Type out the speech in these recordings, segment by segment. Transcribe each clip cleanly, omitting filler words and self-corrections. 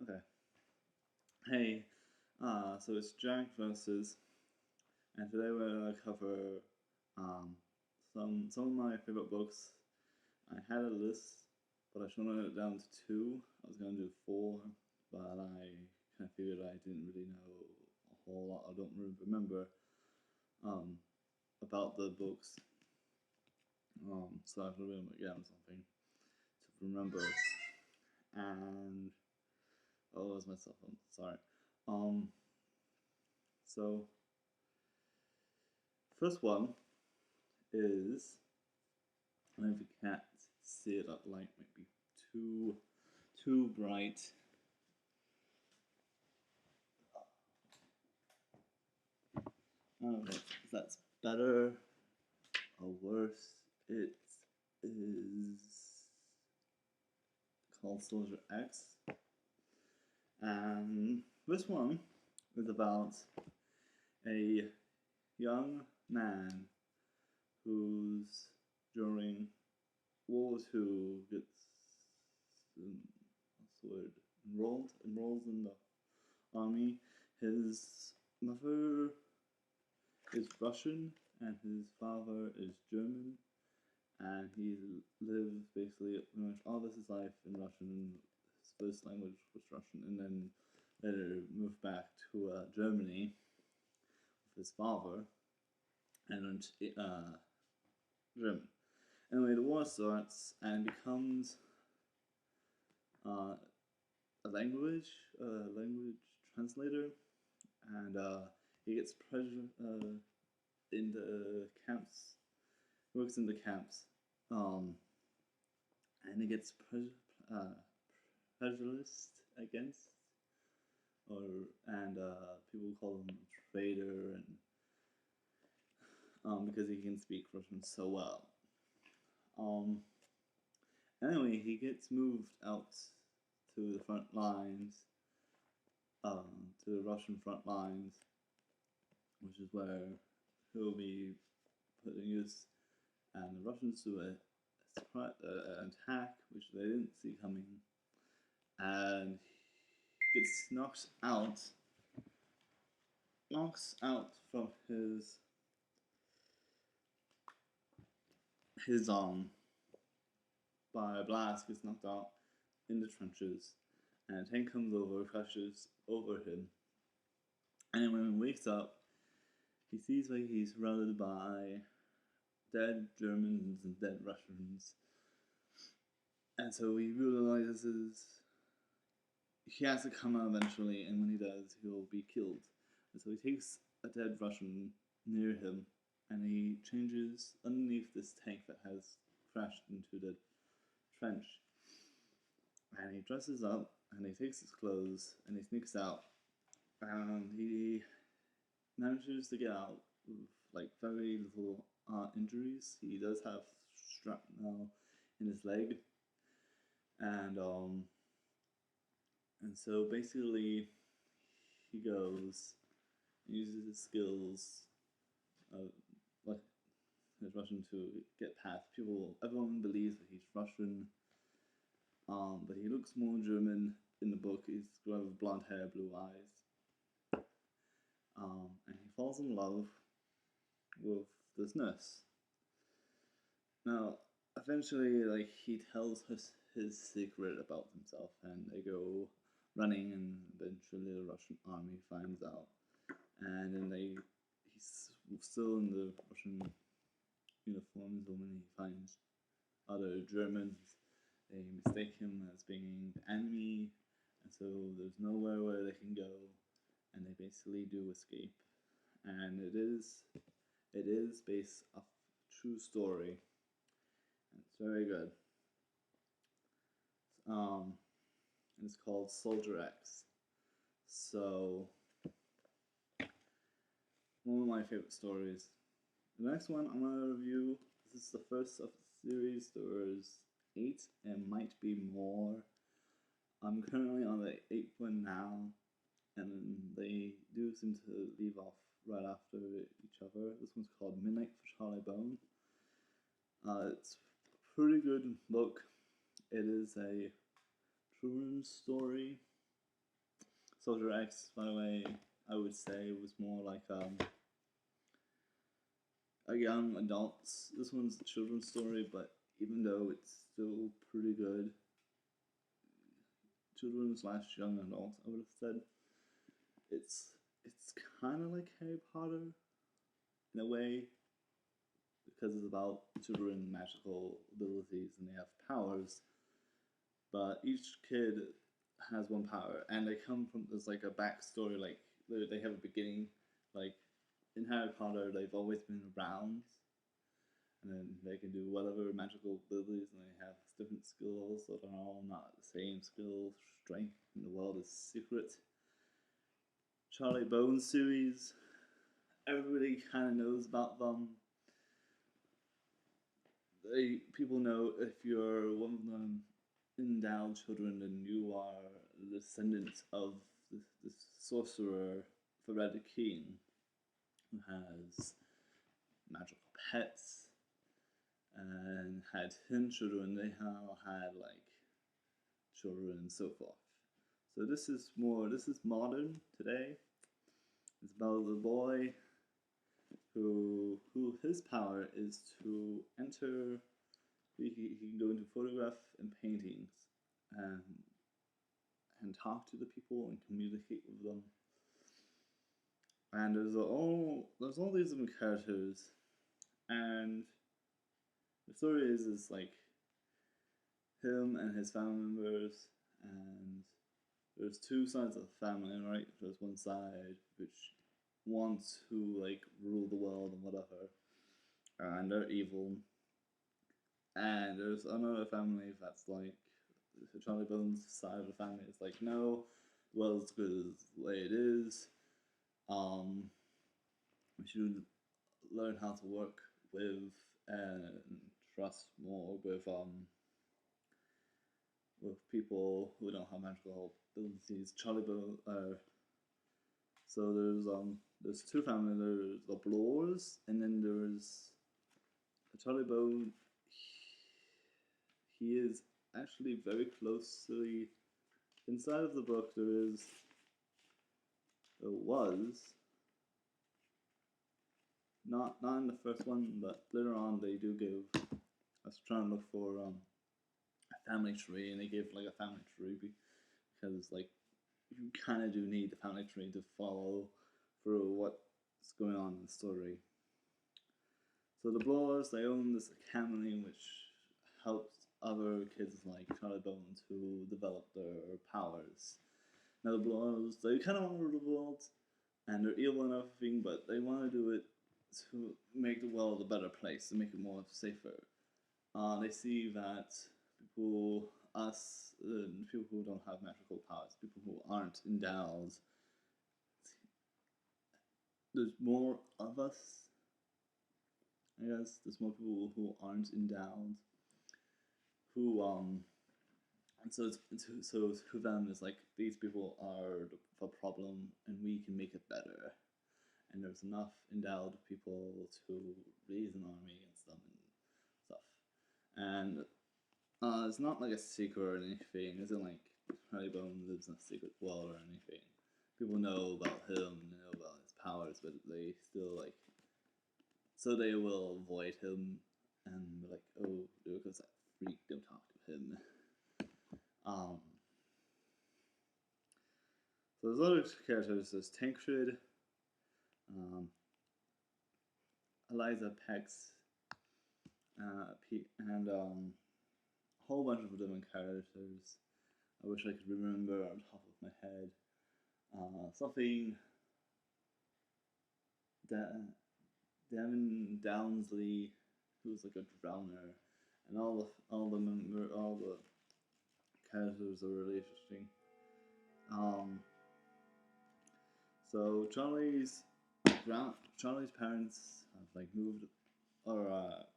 Okay. Hey, so it's Jack versus, and today we're gonna cover um, some of my favorite books. I had a list, but I shortened it down to two. I was gonna do four, but I kind of figured I didn't really know a whole lot. I don't really remember um, about the books, so I have to read them again something to remember. And oh, it was my cell phone. Sorry. Um, so first one is, I don't know if you can't see it, that light might be too bright. Okay, if that's better or worse. It is called Soldier X, and this one is about a young man who's during World War II gets what's the word, enrolled in the army. His mother is Russian and his father is German, and he lives basically pretty much all of his life in Russian. His first language was Russian, and then later moved back to Germany with his father and learned German. Anyway, the war starts and becomes uh, a language translator, and he gets in the camps, works in the camps, um, and he gets prejudiced against, or and people call him a traitor, and because he can speak Russian so well. Um, anyway, he gets moved out to the front lines, to the Russian front lines, which is where he'll be putting his and the Russians do an attack which they didn't see coming, and he gets knocks out from his by a blast, gets knocked out in the trenches, and a tank comes over, crashes over him, and when he wakes up, he sees that he's surrounded by dead Germans and dead Russians, and so he realizes he has to come out eventually, and when he does, he'll be killed. And so he takes a dead Russian near him, and he changes underneath this tank that has crashed into the trench. And he dresses up, and he takes his clothes, and he sneaks out, and he manages to get out with like very little injuries. He does have shrapnel in his leg, and so basically he goes, uses his skills, like his Russian, to get past people. Everyone believes that he's Russian, but he looks more German in the book. He's got blonde hair, blue eyes, and he falls in love with this nurse. Now, eventually, like he tells his secret about himself, and they go running, and eventually the Russian army finds out, and then he's still in the Russian uniforms, and when he finds other Germans, they mistake him as being the enemy, and so there's nowhere where they can go, and they basically do escape, and it is based off a true story, and it's very good. Um, and it's called Soldier X. So one of my favorite stories. The next one I'm gonna review. This is the first of the series. There's 8 and might be more. I'm currently on the 8th one now, and they do seem to leave off right after each other. This one's called Midnight for Charlie Bone. It's a pretty good book. It is a true story, Soldier X, by the way, I would say was more like a young adults. This one's a children's story, but even though it's still pretty good, children slash young adults, I would have said. It's kind of like Harry Potter in a way, because it's about children magical abilities and they have powers, but each kid has one power and they come from, there's like a backstory, like they have a beginning, like in Harry Potter they've always been around and then they can do whatever magical abilities and they have different skills, so they're all not the same skill strength, and the world is secret. Charlie Bones series, everybody kind of knows about them. People know if you're one of them endowed children, then you are the descendant of the sorcerer Fered King, who has magical pets and had 10 children. They all had like children and so forth. So this is modern today. It's about the boy who his power is to enter. He can go into photograph and paintings and talk to the people and communicate with them. And there's all these different characters, and the story is like him and his family members, and there's two sides of the family, right? There's one side which wants to like rule the world and whatever, and they're evil. And there's another family that's like Charlie Bones' side of the family is like, no, the world's good as the way it is. We should learn how to work with and trust more with people who don't have magical abilities. So there's two families. There's the Blores, and then there's Charlie Bone. He is actually very closely inside of the book. There was not in the first one, but later on they do give. I was trying to look for a family tree, and they give like a family tree because like you kind of do need the family tree to follow through what's going on in the story. So the Blores, they own this academy which helps other kids like Charlie Bone to develop their powers. Now the Blores, they kind of want to rule the world, and they're evil and everything, but they want to do it to make the world a better place, to make it more safer. They see that people who don't have magical powers, people who aren't endowed, there's more of us, I guess. There's more people who aren't endowed, who and so to them it's like these people are the problem, and we can make it better. And there's enough endowed people to raise an army against them and stuff. And it's not like a secret or anything. It isn't like Charlie Bone lives in a secret world or anything. People know about him, know about his powers, but they still like. So they will avoid him and be like, oh, there goes that freak, don't talk to him. So there's other characters. There's Tancred, Eliza Pex, and a whole bunch of different characters. I wish I could remember on top of my head. Something Devin Downsley, who's like a drowner, and all the characters are really interesting. So Charlie's parents have like moved or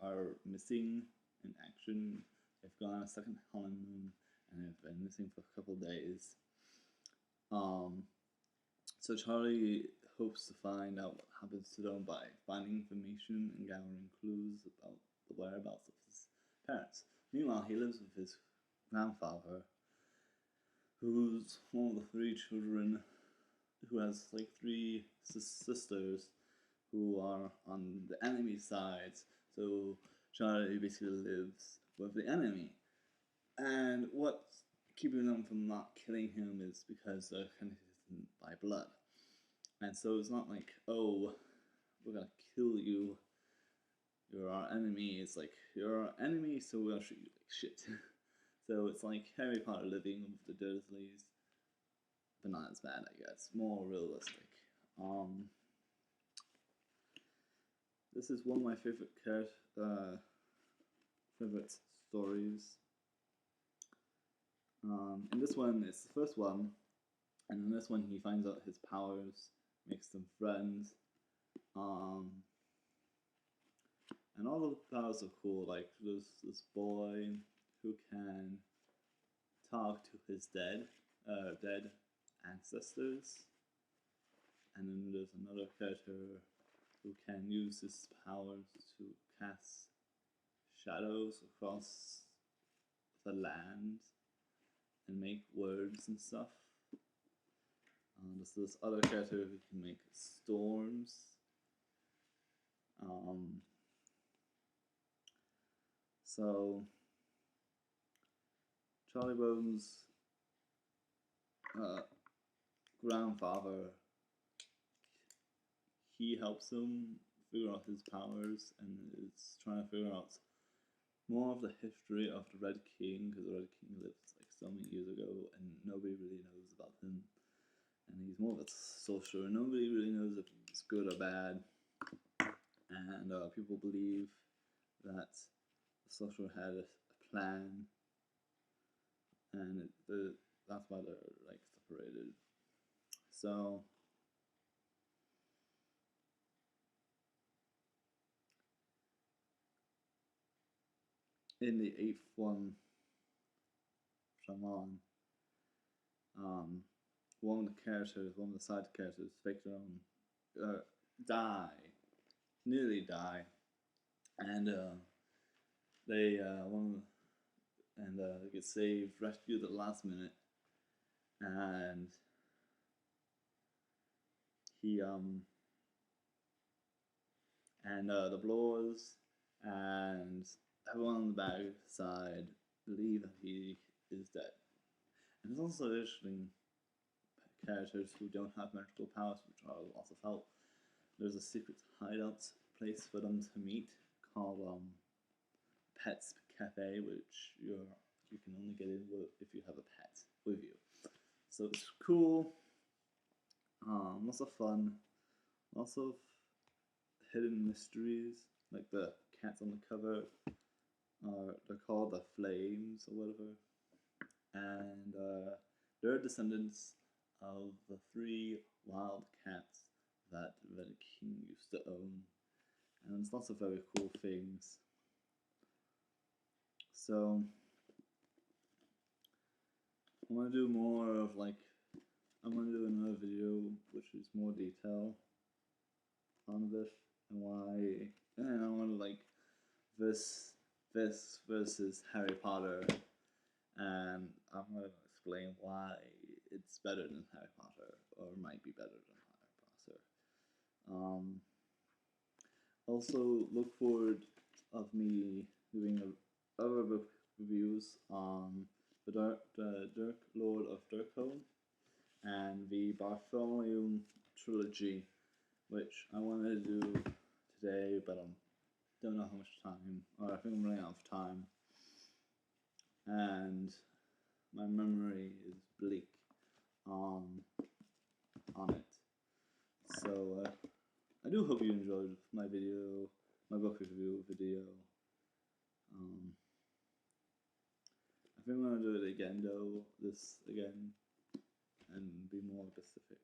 are missing in action. They've gone on a second honeymoon and have been missing for a couple of days. So Charlie hopes to find out what happens to them by finding information and gathering clues about the whereabouts of his parents. Meanwhile, he lives with his grandfather, who's one of the three children, who has like three sisters who are on the enemy side. So Charlie basically lives with the enemy. And what's keeping them from not killing him is because they're connected by blood. And so it's not like, oh, we're gonna kill you, you're our enemy. It's like, you're our enemy, so we're gonna treat you like shit. So it's like Harry Potter living with the Dursleys, but not as bad, I guess. More realistic. This is one of my favorite favorite stories. In this one, it's the first one, and in this one, he finds out his powers, makes them friends, and all the powers are cool. Like there's this boy who can talk to his dead ancestors, and then there's another character who can use his powers to cast shadows across the land and make words and stuff. There's this other character who can make storms. So Charlie Bones' grandfather, he helps him figure out his powers and is trying to figure out more of the history of the Red King, because the Red King lived like so many years ago and nobody really knows about him. And he's more of a sorcerer. Nobody really knows if it's good or bad. And people believe that the sorcerer had a plan, and that's why they're like separated. So in the 8th one, Shaman, one of the side characters, Victor, nearly die, and they get saved, rescued at the last minute, and he the blowers and everyone on the back side believe that he is dead. And there's also interesting characters who don't have magical powers, which are lots of help. There's a secret hideout place for them to meet called Pet's Cafe, which you can only get in with if you have a pet with you. So it's cool, lots of fun, lots of hidden mysteries, like the cats on the cover. They're called the Flames or whatever, and they're descendants of the 3 wild cats that the king used to own, and there's lots of very cool things. So I'm gonna do more of I'm gonna do another video which is more detail on this and why, and I want to this versus Harry Potter, and I'm going to explain why it's better than Harry Potter, or might be better than Harry Potter. Also, look forward of me doing other book reviews on the Dirk Lord of Durkholm and the Bartholomew trilogy, which I wanted to do today, but I don't know how much time, or I think I'm running out of time, and my memory is bleak on it. So I do hope you enjoyed my book review video. I think I'm gonna do it again though, and be more specific.